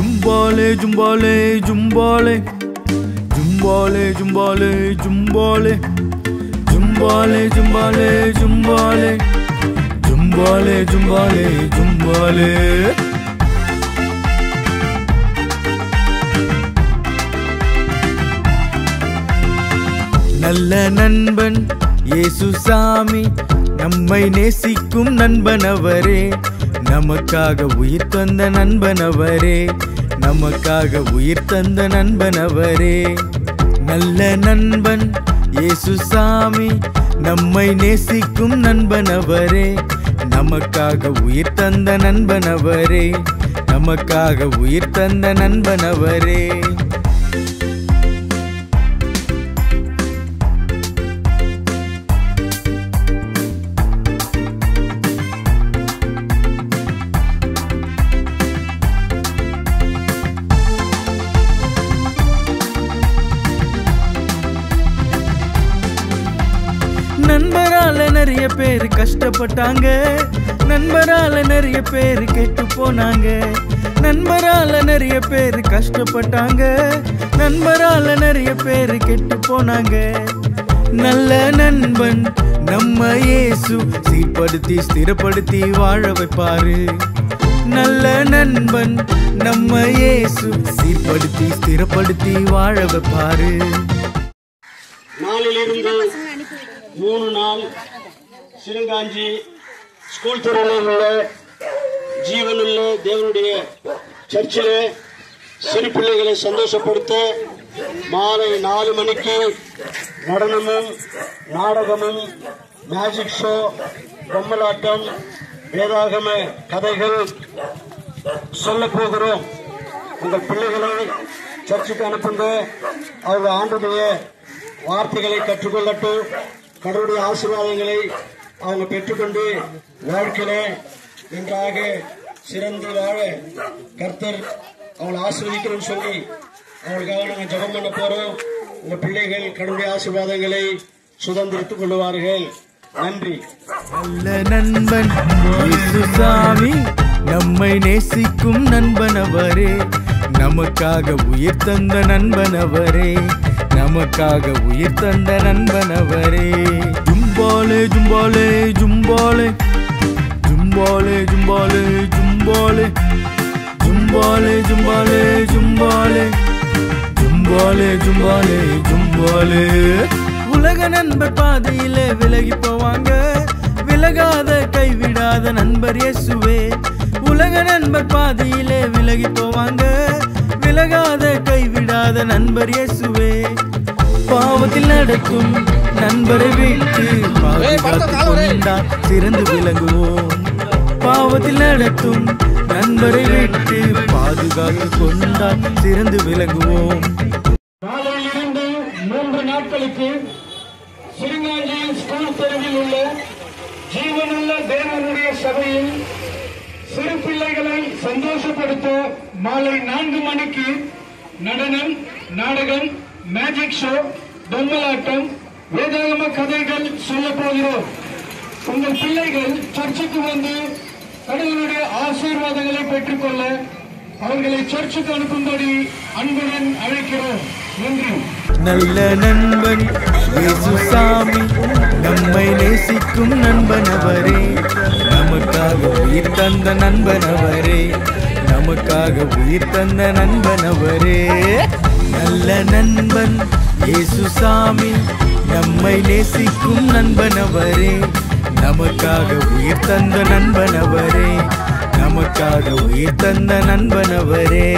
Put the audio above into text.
Jumbale, jumbale, jumbale, jumbale, jumbale, jumbale, jumbale, jumbale, jumbale, jumbale, jumbale, jumbale. நல்ல நண்பன் இயேசு சாமி, நம்மை நேசிக்கும் நண்பன் அவரே, நமக்காக உயிர் தந்த நண்பன் அவரே, நமக்காக உயிர் தந்த நண்பன் அவரே. நல்ல நண்பன் இயேசு சாமி, நம்மை நேசிக்கும் நண்பன் அவரே, நமக்காக உயிர் தந்த நண்பன் அவரே, நமக்காக உயிர் தந்த நண்பன் அவரே. நண்பரால நிறைய பேர் கஷ்டப்பட்டாங்க, நண்பரால நிறைய பேர் கெட்டு போனாங்க, நண்பரால நிறைய பேர் கஷ்டப்பட்டாங்க, நண்பரால நிறைய பேர் கெட்டு போனாங்க. நல்ல நண்பன் நம்ம இயேசு சீர்படுத்தி ஸ்திரப்படுத்தி வாழ வைப்பாரு. நல்ல நண்பன் நம்ம இயேசு சீர்படுத்தி ஸ்திரப்படுத்தி வாழ வைப்பாரு. நாளிலிருந்து 3 நாள் சிறுங்காஞ்சி ஸ்கூல் துறையில் உள்ள ஜீவனுள்ள தேவனுடைய சர்ச்சில் சிறு பிள்ளைகளை சந்தோஷப்படுத்த மாலை 4 மணிக்கு நடனமும் நாடகமும் மேஜிக் ஷோ, பொம்மலாட்டம், வேதாகம கதைகள் சொல்ல போகிறோம். உங்கள் பிள்ளைகளை சர்ச்சுக்கு அனுப்புங்க. அவங்க ஆண்டுடைய வார்த்தைகளை கற்றுக்கொள்ளட்டும். கடவுளுடைய ஆசீர்வாதங்களை அவங்க பெற்றுக்கொண்டு வாழ்க்கையில நன்றாக சிறந்து வாழ கர்த்தர் அவங்களை ஆசீர்வதிக்கணும்னு சொல்லி அவங்களுக்காக நாங்கள் ஜெபம் பண்ண போறோம். உங்க பிள்ளைகள் கடவுளுடைய ஆசீர்வாதங்களை சுதந்திரித்துக் கொள்வார்கள். நன்றி. நல்ல நண்பன் இயேசு சாமி, நம்மை நேசிக்கும் நண்பன் அவரே, நமக்காக உயிர் தந்த நண்பன் அவரே, நமக்காக உயிர் தந்த நண்பன் அவரே. ஜும்பாலே ஜும்பாலே ஜும்பாலே, ஜும்பாலே ஜும்பாலே ஜும்பாலே, ஜும்பாலே ஜும்பாலே ஜும்பாலே, ஜும்பாலே ஜும்பாலே ஜும்பாலே. உலக நண்பர் பாதையிலே விலகி போவாங்க, விலகாத கைவிடாத நண்பர் இயேசுவே. உலக நண்பர் பாதையிலே விலகி போவாங்க, விலகாத கைவிடாத நண்பர் இயேசுவே. பாவத்தில் நடக்கும் நண்பரை விட்டு பாதுகாத்து கொண்டால் சிறந்து விளங்குவோம். பாவத்தில் நடக்கும் நண்பரை விட்டு பாதுகாத்து கொண்டால் சிறந்து விளங்குவோம். நாளையிலிருந்து 3 நாட்களுக்கு சிறுங்காஞ்சியில் ஸ்கூல் தெருவில் உள்ள ஜீவனுள்ள தேவனுடைய சபையில் சிறு பிள்ளைகளை சந்தோஷப்படுத்த மாலை 4 மணிக்கு நடனம், நாடகம், மேஜிக் ஷோ, பொம்மலாட்டம், வேதாகம கதைகள் சொல்ல போகிறோம். உங்கள் பிள்ளைகள் சர்ச்சுக்கு வந்து கடவுளுடைய ஆசீர்வாதங்களை பெற்றுக்கொள்ள அவர்களை சர்ச்சுக்கு அனுப்பும்படி அன்புடன் அழைக்கிறோம். நன்றி. நல்ல நண்பன் இயேசு சாமி, நம்மை நேசிக்கும் நண்பன் அவரே, நமக்காக உயிர் தந்த நண்பன் அவரே, நமக்காக உயிர் தந்த நண்பன் அவரே. நல்ல நண்பன் இயேசு சாமி, நம்மை நேசிக்கும் நண்பன் அவரே, நமக்காக உயிர் தந்த நண்பன் அவரே, நமக்காக உயிர் தந்த நண்பன் அவரே.